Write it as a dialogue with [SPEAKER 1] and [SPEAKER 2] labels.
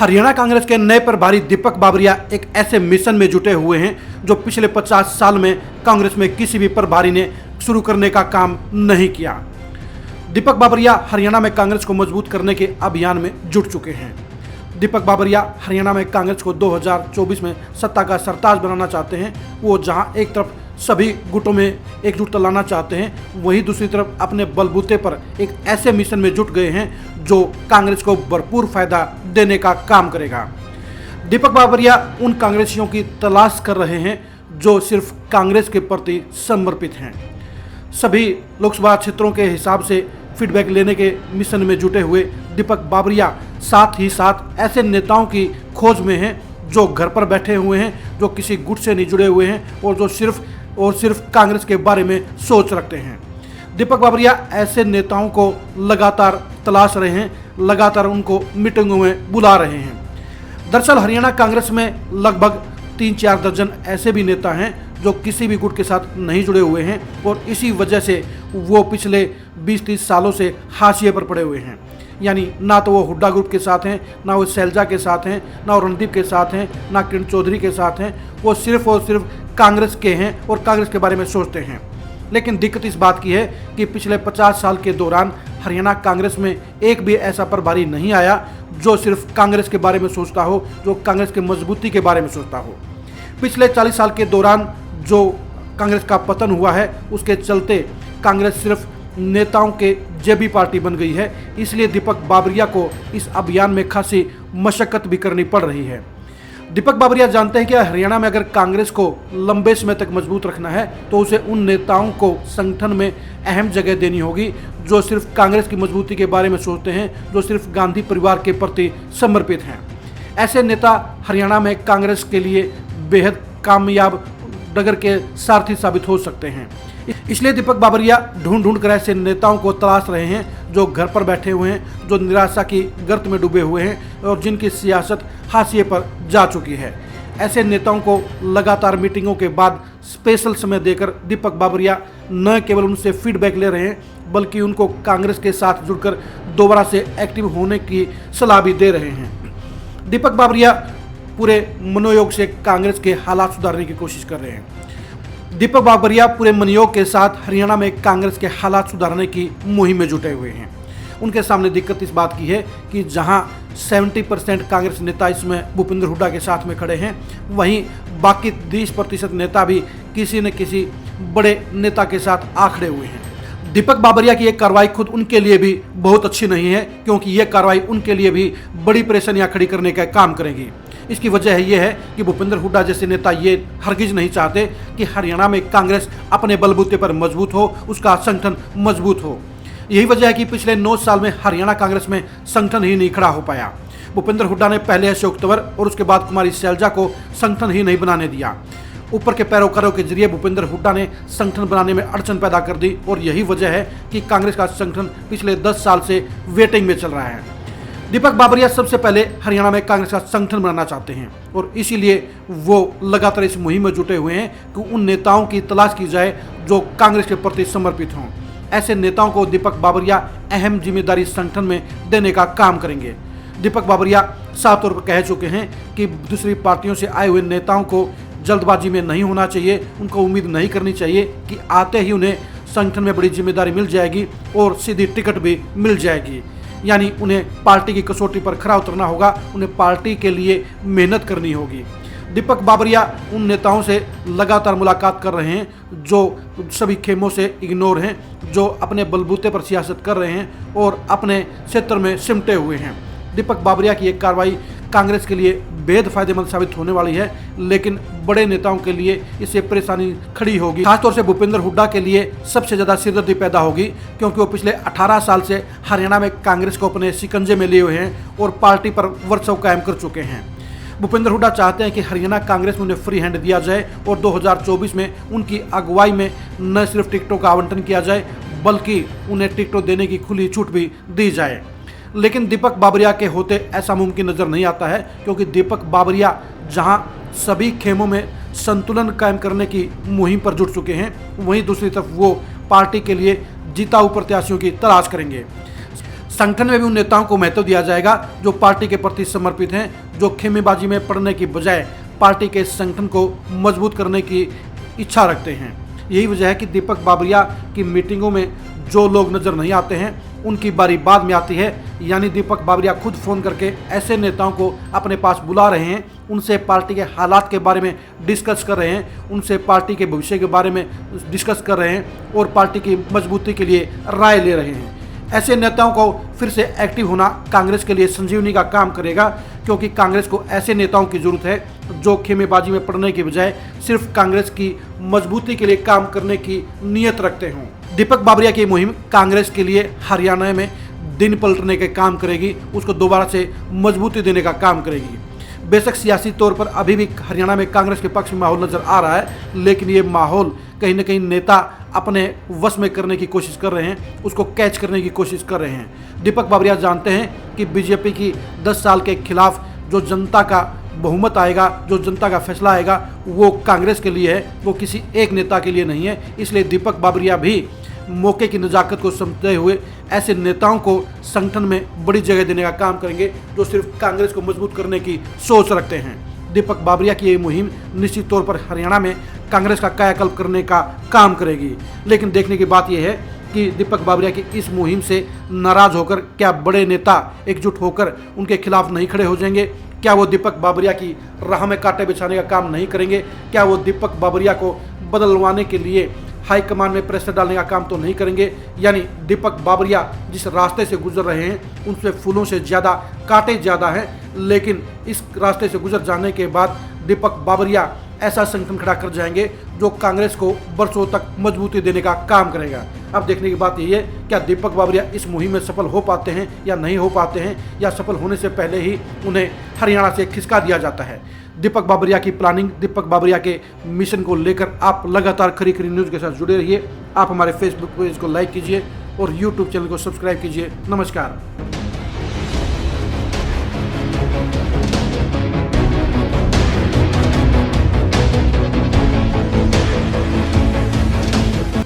[SPEAKER 1] हरियाणा कांग्रेस के नए प्रभारी दीपक बाबरिया एक ऐसे मिशन में जुटे हुए हैं जो पिछले 50 साल में कांग्रेस में किसी भी प्रभारी ने शुरू करने का काम नहीं किया। दीपक बाबरिया हरियाणा में कांग्रेस को मजबूत करने के अभियान में जुट चुके हैं। दीपक बाबरिया हरियाणा में कांग्रेस को 2024 में सत्ता का सरताज बनाना चाहते हैं। वो जहां एक तरफ सभी गुटों में एकजुटता लाना चाहते हैं, वहीं दूसरी तरफ अपने बलबूते पर एक ऐसे मिशन में जुट गए हैं जो कांग्रेस को भरपूर फायदा देने का काम करेगा। दीपक बाबरिया उन कांग्रेसियों की तलाश कर रहे हैं जो सिर्फ कांग्रेस के प्रति समर्पित हैं। सभी लोकसभा क्षेत्रों के हिसाब से फीडबैक लेने के मिशन में जुटे हुए दीपक बाबरिया साथ ही साथ ऐसे नेताओं की खोज में हैं जो घर पर बैठे हुए हैं, जो किसी गुट से नहीं जुड़े हुए हैं और जो सिर्फ कांग्रेस के बारे में सोच रखते हैं। दीपक बाबरिया ऐसे नेताओं को लगातार तलाश रहे हैं, लगातार उनको मीटिंगों में बुला रहे हैं। दरअसल हरियाणा कांग्रेस में लगभग 3-4 दर्जन ऐसे भी नेता हैं जो किसी भी गुट के साथ नहीं जुड़े हुए हैं और इसी वजह से वो पिछले 20-30 सालों से हाशिए पर पड़े हुए हैं। यानी ना तो वो हुड्डा ग्रुप के साथ हैं, ना वो शैलजा के साथ हैं, ना वो रणदीप के साथ हैं, ना किरण चौधरी के साथ हैं। वो सिर्फ और सिर्फ कांग्रेस के हैं और कांग्रेस के बारे में सोचते हैं। लेकिन दिक्कत इस बात की है कि पिछले 50 साल के दौरान हरियाणा कांग्रेस में एक भी ऐसा प्रभारी नहीं आया जो सिर्फ कांग्रेस के बारे में सोचता हो, जो कांग्रेस के मजबूती के बारे में सोचता हो। पिछले 40 साल के दौरान जो कांग्रेस का पतन हुआ है, उसके चलते कांग्रेस सिर्फ नेताओं के जेबी पार्टी बन गई है। इसलिए दीपक बाबरिया को इस अभियान में खासी मशक्कत भी करनी पड़ रही है। दीपक बाबरिया जानते हैं कि हरियाणा में अगर कांग्रेस को लंबे समय तक मजबूत रखना है तो उसे उन नेताओं को संगठन में अहम जगह देनी होगी जो सिर्फ कांग्रेस की मजबूती के बारे में सोचते हैं, जो सिर्फ गांधी परिवार के प्रति समर्पित हैं। ऐसे नेता हरियाणा में कांग्रेस के लिए बेहद कामयाब डगर के सारथी साबित हो सकते हैं। इसलिए दीपक बाबरिया ढूंढ कर ऐसे नेताओं को तलाश रहे हैं जो घर पर बैठे हुए हैं, जो निराशा की गर्त में डूबे हुए हैं और जिनकी सियासत हाशिए पर जा चुकी है। ऐसे नेताओं को लगातार मीटिंगों के बाद स्पेशल समय देकर दीपक बाबरिया न केवल उनसे फीडबैक ले रहे हैं बल्कि उनको कांग्रेस के साथ जुड़कर दोबारा से एक्टिव होने की सलाह भी दे रहे हैं। दीपक बाबरिया पूरे मनोयोग से कांग्रेस के हालात सुधारने की कोशिश कर रहे हैं। दीपक बाबरिया पूरे मनोयोग के साथ हरियाणा में कांग्रेस के हालात सुधारने की मुहिम में जुटे हुए हैं। उनके सामने दिक्कत इस बात की है कि जहां 70% कांग्रेस नेता इसमें भूपेंद्र हुड्डा के साथ में खड़े हैं, वहीं बाकी 20% नेता भी किसी न किसी बड़े नेता के साथ आ खड़े हुए हैं। दीपक बाबरिया की ये कार्रवाई खुद उनके लिए भी बहुत अच्छी नहीं है, क्योंकि ये कार्रवाई उनके लिए भी बड़ी परेशानियां खड़ी करने का काम करेगी। इसकी वजह यह है कि भूपेंद्र हुड्डा जैसे नेता ये हरगिज नहीं चाहते कि हरियाणा में कांग्रेस अपने बलबूते पर मजबूत हो, उसका संगठन मजबूत हो। यही वजह है कि पिछले 9 साल में हरियाणा कांग्रेस में संगठन ही नहीं खड़ा हो पाया। भूपेंद्र हुड्डा ने पहले अशोक तंवर और उसके बाद कुमारी शैलजा को संगठन ही नहीं बनाने दिया। ऊपर के पैरोकारों के जरिए भूपेंद्र हुड्डा ने संगठन बनाने में अड़चन पैदा कर दी और यही वजह है कि कांग्रेस का संगठन पिछले 10 साल से वेटिंग में चल रहा है। दीपक बाबरिया सबसे पहले हरियाणा में कांग्रेस का संगठन बनाना चाहते हैं और इसीलिए वो लगातार इस मुहिम में जुटे हुए हैं कि उन नेताओं की तलाश की जाए जो कांग्रेस के प्रति समर्पित हों। ऐसे नेताओं को दीपक बाबरिया अहम जिम्मेदारी संगठन में देने का काम करेंगे। दीपक बाबरिया साफ तौर पर कह चुके हैं कि दूसरी पार्टियों से आए हुए नेताओं को जल्दबाजी में नहीं होना चाहिए, उनको उम्मीद नहीं करनी चाहिए कि आते ही उन्हें संगठन में बड़ी जिम्मेदारी मिल जाएगी और सीधी टिकट भी मिल जाएगी। यानी उन्हें पार्टी की कसौटी पर खरा उतरना होगा, उन्हें पार्टी के लिए मेहनत करनी होगी। दीपक बाबरिया उन नेताओं से लगातार मुलाकात कर रहे हैं जो सभी खेमों से इग्नोर हैं, जो अपने बलबूते पर सियासत कर रहे हैं और अपने क्षेत्र में सिमटे हुए हैं। दीपक बाबरिया की एक कार्रवाई कांग्रेस के लिए बेहद फायदेमंद साबित होने वाली है, लेकिन बड़े नेताओं के लिए इससे परेशानी खड़ी होगी। खासतौर से भूपेंद्र हुड्डा के लिए सबसे ज़्यादा सिरदर्दी पैदा होगी, क्योंकि वो पिछले 18 साल से हरियाणा में कांग्रेस को अपने शिकंजे में लिए हुए हैं और पार्टी पर वर्चस्व कायम कर चुके हैं। भूपेंद्र हुड्डा चाहते हैं कि हरियाणा कांग्रेस में उन्हें फ्री हैंड दिया जाए और 2024 में उनकी अगुवाई में न सिर्फ टिकटों का आवंटन किया जाए बल्कि उन्हें टिकटों देने की खुली छूट भी दी जाए। लेकिन दीपक बाबरिया के होते ऐसा मुमकिन नजर नहीं आता है, क्योंकि दीपक बाबरिया जहां सभी खेमों में संतुलन कायम करने की मुहिम पर जुट चुके हैं, वहीं दूसरी तरफ वो पार्टी के लिए जीताऊ प्रत्याशियों की तलाश करेंगे। संगठन में भी उन नेताओं को महत्व दिया जाएगा जो पार्टी के प्रति समर्पित हैं, जो खेमेबाजी में पड़ने की बजाय पार्टी के संगठन को मजबूत करने की इच्छा रखते हैं। यही वजह है कि दीपक बाबरिया की मीटिंगों में जो लोग नजर नहीं आते हैं उनकी बारी बाद में आती है। यानी दीपक बाबरिया खुद फोन करके ऐसे नेताओं को अपने पास बुला रहे हैं, उनसे पार्टी के हालात के बारे में डिस्कस कर रहे हैं, उनसे पार्टी के भविष्य के बारे में डिस्कस कर रहे हैं और पार्टी की मजबूती के लिए राय ले रहे हैं। ऐसे नेताओं को फिर से एक्टिव होना कांग्रेस के लिए संजीवनी का काम करेगा, क्योंकि कांग्रेस को ऐसे नेताओं की जरूरत है जो खेमेबाजी में पड़ने के बजाय सिर्फ कांग्रेस की मजबूती के लिए काम करने की नीयत रखते हों। दीपक बाबरिया की मुहिम कांग्रेस के लिए हरियाणा में दिन पलटने के काम करेगी, उसको दोबारा से मजबूती देने का काम करेगी। बेशक सियासी तौर पर अभी भी हरियाणा में कांग्रेस के पक्ष में माहौल नजर आ रहा है, लेकिन ये माहौल कहीं ना कहीं नेता अपने वश में करने की कोशिश कर रहे हैं, उसको कैच करने की कोशिश कर रहे हैं। दीपक बाबरिया जानते हैं कि बीजेपी की 10 साल के खिलाफ जो जनता का बहुमत आएगा, जो जनता का फैसला आएगा, वो कांग्रेस के लिए है, वो किसी एक नेता के लिए नहीं है। इसलिए दीपक बाबरिया भी मौके की नज़ाकत को समझते हुए ऐसे नेताओं को संगठन में बड़ी जगह देने का काम करेंगे जो सिर्फ कांग्रेस को मजबूत करने की सोच रखते हैं। दीपक बाबरिया की ये मुहिम निश्चित तौर पर हरियाणा में कांग्रेस का कायाकल्प करने का काम करेगी। लेकिन देखने की बात यह है कि दीपक बाबरिया की इस मुहिम से नाराज होकर क्या बड़े नेता एकजुट होकर उनके खिलाफ नहीं खड़े हो जाएंगे? क्या वो दीपक बाबरिया की राह में कांटे बिछाने का काम नहीं करेंगे? क्या वो दीपक बाबरिया को बदलवाने के लिए हाईकमान में प्रेशर डालने का काम तो नहीं करेंगे? यानी दीपक बाबरिया जिस रास्ते से गुजर रहे हैं उनसे फूलों से ज़्यादा कांटे ज़्यादा हैं, लेकिन इस रास्ते से गुजर जाने के बाद दीपक बाबरिया ऐसा संगठन खड़ा कर जाएंगे जो कांग्रेस को बरसों तक मजबूती देने का काम करेगा। अब देखने की बात यही है, क्या दीपक बाबरिया इस मुहिम में सफल हो पाते हैं या नहीं हो पाते हैं, या सफल होने से पहले ही उन्हें हरियाणा से खिसका दिया जाता है। दीपक बाबरिया की प्लानिंग, दीपक बाबरिया के मिशन को लेकर आप लगातार खरी खरी न्यूज़ के साथ जुड़े रहिए। आप हमारे फेसबुक पेज को लाइक कीजिए और यूट्यूब चैनल को सब्सक्राइब कीजिए। नमस्कार।